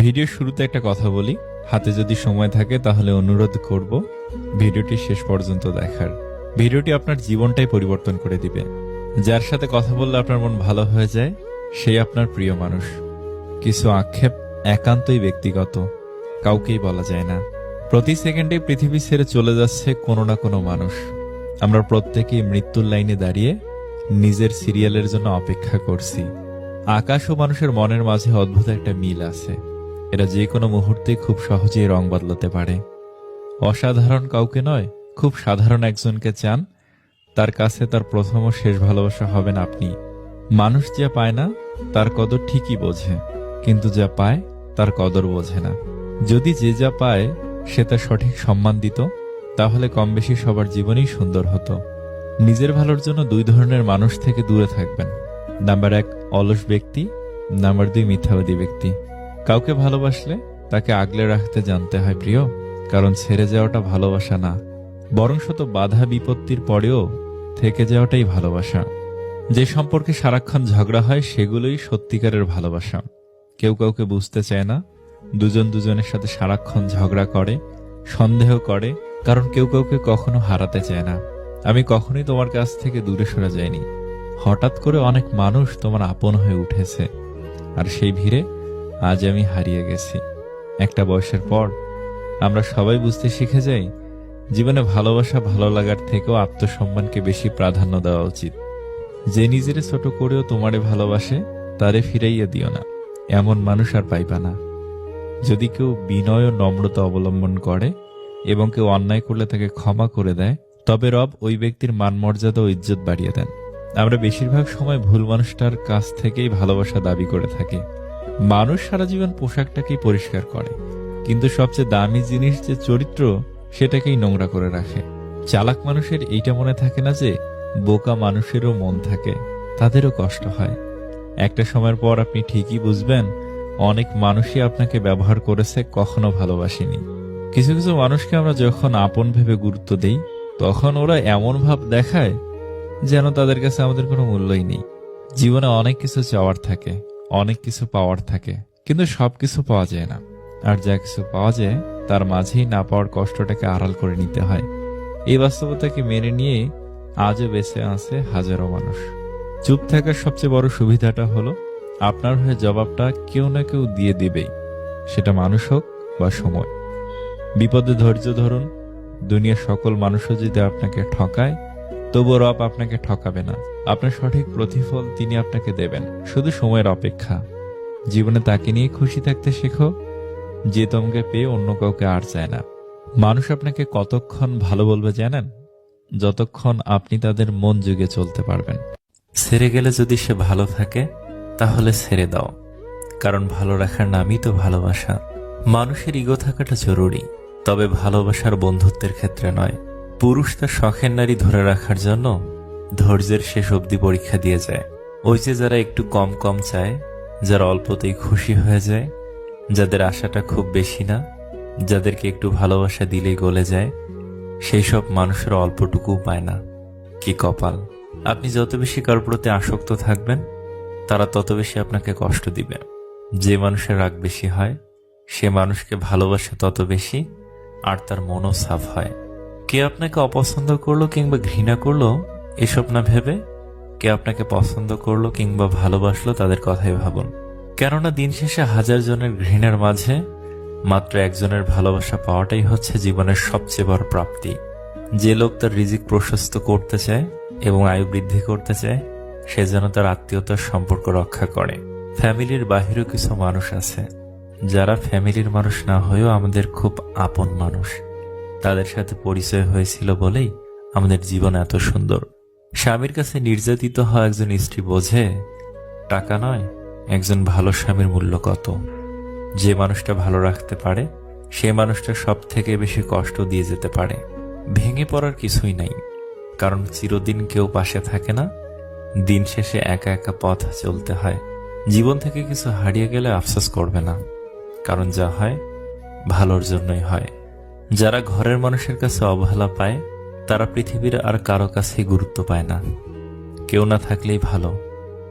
ভিডিওর শুরুতে একটা কথা বলি, হাতে যদি সময় থাকে তাহলে অনুরোধ করব ভিডিওটি শেষ পর্যন্ত দেখার। ভিডিওটি আপনার জীবনটাই পরিবর্তন করে দিবে। যার সাথে কথা বললে আপনার মন ভালো হয়ে যায়, সেই আপনার প্রিয় মানুষ। কিছু আক্ষেপ একান্তই ব্যক্তিগত, কাউকেই বলা যায় না। প্রতি সেকেন্ডে পৃথিবী ছেড়ে চলে যাচ্ছে কোনো না কোনো মানুষ। আমরা প্রত্যেকেই মৃত্যুর লাইনে দাঁড়িয়ে নিজের সিরিয়ালের জন্য অপেক্ষা করছি। আকাশ ও মানুষের মনের মাঝে অদ্ভুত একটা মিল আছে। এরা যে কোনো মুহূর্তে খুব সহজেই রং বদলাতে পারে। অসাধারণ কাউকে নয়, খুব সাধারণ একজনকে চান, তার কাছে তার প্রথম ও শেষ ভালোবাসা হবেন আপনি। মানুষ যা পায় না তার কদর ঠিকই বোঝে, কিন্তু যা পায় তার কদর বোঝে না। যদি যে যা পায় সে তার সঠিক সম্মান দিত, তাহলে কম বেশি সবার জীবনই সুন্দর হতো। নিজের ভালোর জন্য দুই ধরনের মানুষ থেকে দূরে থাকবেন। নাম্বার ১ অলস ব্যক্তি, নাম্বার ২ মিথ্যাবাদী ব্যক্তি। কাউকে ভালোবাসলে তাকে আগলে রাখতে জানতে হয় প্রিয়, কারণ ছেড়ে যাওয়াটা ভালোবাসা না, বরং শত বাধা বিপত্তির পরেও থেকে যাওয়াটাই ভালোবাসা। যে সম্পর্কে সারাক্ষণ ঝগড়া হয় সেগুলোই সত্যিকারের ভালোবাসা। কেউ কাউকে বুঝতে চায় না, দুজন দুজনের সাথে সারাক্ষণ ঝগড়া করে, সন্দেহ করে, কারণ কেউ কাউকে কখনো হারাতে চায় না। আমি কখনোই তোমার কাছ থেকে দূরে সরে যাইনি। হঠাৎ করে অনেক মানুষ তোমার আপন হয়ে উঠেছে, আর সেই ভিড়ে আজ আমি হারিয়ে গেছি। একটা বয়সের পর আমরা সবাই বুঝতে শিখে যাই, জীবনে ভালোবাসা ভালো লাগার থেকেও আত্মসম্মানকে বেশি প্রাধান্য দেওয়া উচিত। যে নিজের ছোট করেও তোমারে ভালোবাসে তারে ফিরাইয়া দিও না, এমন মানুষ আর পাইবা না। যদি কেউ বিনয় ও নম্রতা অবলম্বন করে এবং কেউ অন্যায় করলে তাকে ক্ষমা করে দেয়, তবে রব ওই ব্যক্তির মানমর্যাদা ও ইজ্জত বাড়িয়ে দেন। আমরা বেশিরভাগ সময় ভুল মানুষটার কাছ থেকেই ভালোবাসা দাবি করে থাকি। মানুষ সারা জীবন পোশাকটাকেই পরিষ্কার করে, কিন্তু সবচেয়ে দামি জিনিস যে চরিত্র, সেটাকেই নোংরা করে রাখে। চালাক মানুষের এইটা মনে থাকে না যে বোকা মানুষেরও মন থাকে, তাদেরও কষ্ট হয়। একটা সময়ের পর আপনি ঠিকই বুঝবেন, অনেক মানুষই আপনাকে ব্যবহার করেছে, কখনো ভালোবাসেনি। কিছু কিছু মানুষকে আমরা যখন আপন ভেবে গুরুত্ব দেই, তখন ওরা এমন ভাব দেখায় যেন তাদের কাছে আমাদের কোনো মূল্যই নেই। জীবনে অনেক কিছু চাওয়ার থাকে, অনেক কিছু পাওয়ার থাকে, কিন্তু সবকিছু পাওয়া যায় না। আর যা কিছু পাওয়া যায় তার মাঝেই না পাওয়ার কষ্টটাকে আড়াল করে নিতে হয়। এই বাস্তবতাকে মেনে নিয়ে আজও বেঁচে আছে হাজারো মানুষ। চুপ থাকার সবচেয়ে বড় সুবিধাটা হলো আপনার হয়ে জবাবটা কেউ না কেউ দিয়ে দিবেই, সেটা মানুষ হোক বা সময়। বিপদে ধৈর্য ধরুন। দুনিয়ার সকল মানুষও যদি আপনাকে ঠকায়, তবুও রব আপনাকে ঠকাবে না। আপনার সঠিক প্রতিফল তিনি আপনাকে দেবেন, শুধু সময়ের অপেক্ষা। জীবনে তাকে নিয়ে খুশি থাকতে শেখো যে তোমাকে পেয়ে অন্য কাউকে আর চায় না। মানুষ আপনাকে কতক্ষণ ভালো বলবে জানেন? যতক্ষণ আপনি তাদের মন যুগে চলতে পারবেন। ছেড়ে গেলে যদি সে ভালো থাকে তাহলে ছেড়ে দাও, কারণ ভালো রাখার নামই তো ভালোবাসা। মানুষের ইগো থাকাটা জরুরি, তবে ভালোবাসার বন্ধুত্বের ক্ষেত্রে নয়। পুরুষ তার শখের নারী ধরে রাখার জন্য ধৈর্যের শেষ অবধি পরীক্ষা দিয়ে যায়। ওই যে যারা একটু কম কম চায়, যারা অল্পতেই খুশি হয়ে যায়, যাদের আশাটা খুব বেশি না, যাদেরকে একটু ভালোবাসা দিলেই গলে যায়, সেই সব মানুষের অল্পটুকুও পায় না। কি কপাল! আপনি যত বেশি কার প্রতি আসক্ত থাকবেন, তারা তত বেশি আপনাকে কষ্ট দিবে। যে মানুষের রাগ বেশি হয়, সে মানুষকে ভালোবাসে তত বেশি, আর তার মনও সাফ হয়। কে আপনাকে অপছন্দ করলো কিংবা ঘৃণা করলো এসব না ভেবে, কে আপনাকে পছন্দ করলো কিংবা ভালোবাসলো তাদের কথাই ভাবুন। কেননা দিন শেষে হাজার জনের ঘৃণার মাঝে মাত্র একজনের ভালোবাসা পাওয়াটাই হচ্ছে জীবনের সবচেয়ে বড় প্রাপ্তি। যে লোক তার রিজিক প্রশস্ত করতে চায় এবং আয়ু বৃদ্ধি করতে চায়, সে যেন তার আত্মীয়তার সম্পর্ক রক্ষা করে। ফ্যামিলির বাহিরেও কিছু মানুষ আছে যারা ফ্যামিলির মানুষ না হয়েও আমাদের খুব আপন মানুষ। তাদের সাথে পরিচয় হয়েছিল বলেই আমাদের জীবন এত সুন্দর। স্বামীর কাছে নির্যাতিত হওয়া একজন স্ত্রী বোঝে টাকা নয়, একজন ভালো স্বামীর মূল্য কত। যে মানুষটা ভালো রাখতে পারে, সে মানুষটা সব থেকে বেশি কষ্ট দিয়ে যেতে পারে। ভেঙে পড়ার কিছুই নাই, কারণ চিরদিন কেউ পাশে থাকে না। দিন শেষে একা একা পথ চলতে হয়। জীবন থেকে কিছু হারিয়ে গেলে আফসোস করবে না, কারণ যা হয় ভালোর জন্যই হয়। যারা ঘরের মানুষের কাছে অবহেলা পায়, তারা পৃথিবীর আর কারো কাছেই গুরুত্ব পায় না। কেউ না থাকলেই ভালো,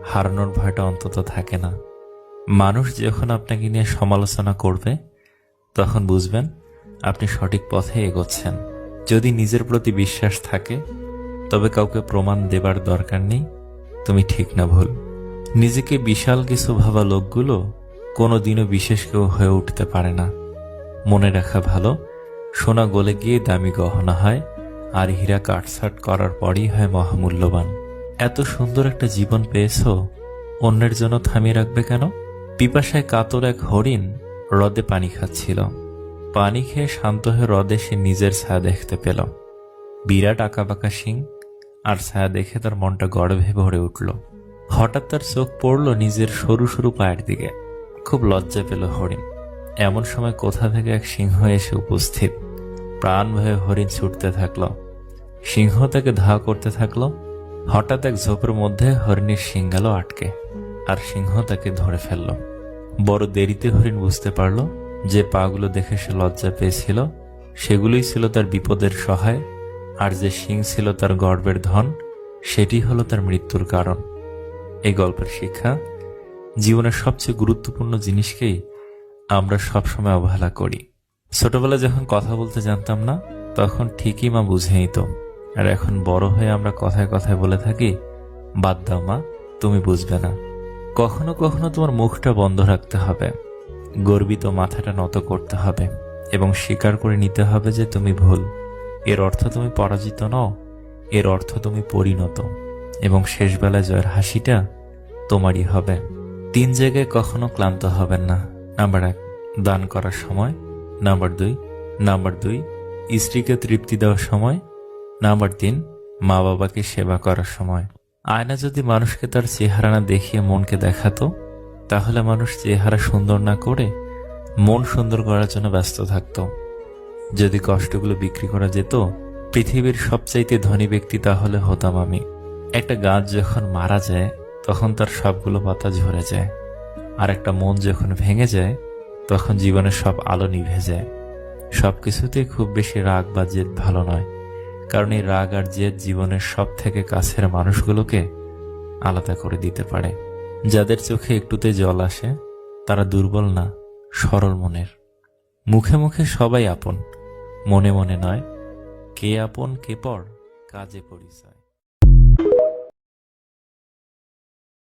হারানোর ভয়টা অন্তত থাকে না। মানুষ যখন আপনাকে নিয়ে সমালোচনা করবে তখন বুঝবেন আপনি সঠিক পথে এগোচ্ছেন। যদি নিজের প্রতি বিশ্বাস থাকে তবে কাউকে প্রমাণ দেবার দরকার নেই তুমি ঠিক না ভুল। নিজেকে বিশাল কিছু ভাবা লোকগুলো কোনোদিনও বিশেষ কেউ হয়ে উঠতে পারে না। মনে রাখা ভালো, সোনা গলে গিয়ে দামি গহনা হয়, আর হীরা কাটছাট করার পরই হয় মহামূল্যবান। এত সুন্দর একটা জীবন পেয়েছো, অন্যের জন্য থামিয়ে রাখবে কেন? পিপাসায় কাতর এক হরিণ হ্রদে পানি খাচ্ছিল। পানি খেয়ে শান্ত হয়ে হ্রদে সে নিজের ছায়া দেখতে পেল। বিরাট আঁকাবাঁকা শিং, আর ছায়া দেখে তার মনটা গর্বে ভরে উঠল। হঠাৎ তার চোখ পড়ল নিজের সরু সরু পায়ের দিকে। খুব লজ্জা পেল হরিণ। এমন সময় কোথা থেকে এক সিংহ এসে উপস্থিত। প্রাণ ভয়ে হরিণ ছুটতে থাকলো। সিংহ তাকে ধাওয়া করতে থাকলো। হঠাৎ এক ঝোপের মধ্যে হরিণের শিং গেল আটকে, আর সিংহ তাকে ধরে ফেলল। বড় দেরিতে হরিণ বুঝতে পারল যে পাগুলো দেখে সে লজ্জা পেয়েছিল সেগুলোই ছিল তার বিপদের সহায়, আর যে শিং ছিল তার গর্বের ধন সেটি হলো তার মৃত্যুর কারণ। এই গল্পের শিক্ষা, জীবনের সবচেয়ে গুরুত্বপূর্ণ জিনিসকেই আমরা সবসময় অবহেলা করি। ছোটবেলায় যখন কথা বলতে জানতাম না তখন ঠিকই মা বুঝে নিত, আর এখন বড় হয়ে আমরা কথায় কথায় বলে থাকি, বাদ দাও মা, তুমি বুঝবে না। কখনো কখনো তোমার মুখটা বন্ধ রাখতে হবে, গর্বিত মাথাটা নত করতে হবে এবং স্বীকার করে নিতে হবে যে তুমি ভুল। এর অর্থ তুমি পরাজিত নও, এর অর্থ তুমি পরিণত, এবং শেষবেলায় জয়ের হাসিটা তোমারই হবে। 3 জায়গায় কখনো ক্লান্ত হবেন না। নাম্বার 1, দান করার সময়। নাম্বার 2, স্ত্রীকে তৃপ্তি দেওয়ার সময়। নাম্বার 3, মা বাবাকে সেবা করার সময়। আয়না যদি মানুষকে তার চেহারা না দেখিয়ে মনকে দেখাতো, তাহলে মানুষ চেহারা সুন্দর না করে মন সুন্দর করার জন্য ব্যস্ত থাকত। যদি কষ্টগুলো বিক্রি করা যেত, পৃথিবীর সবচাইতে ধনী ব্যক্তি তাহলে হতাম আমি। একটা গাছ যখন মারা যায় তখন তার সবগুলো পাতা ঝরে যায়, আর একটা মন যখন ভেঙে যায় তখন জীবনের সব আলো নিভে যায়। সবকিছুতেই খুব বেশি রাগ বা জেদ ভালো নয়, কারণ এই রাগ আর জেদ জীবনের সব থেকে কাছের মানুষগুলোকে আলাদা করে দিতে পারে। যাদের চোখে একটুতে জল আসে তারা দুর্বল না, সরল মনের। মুখে মুখে সবাই আপন, মনে মনে নয়। কে আপন কে পর, কাজে পরিচয়।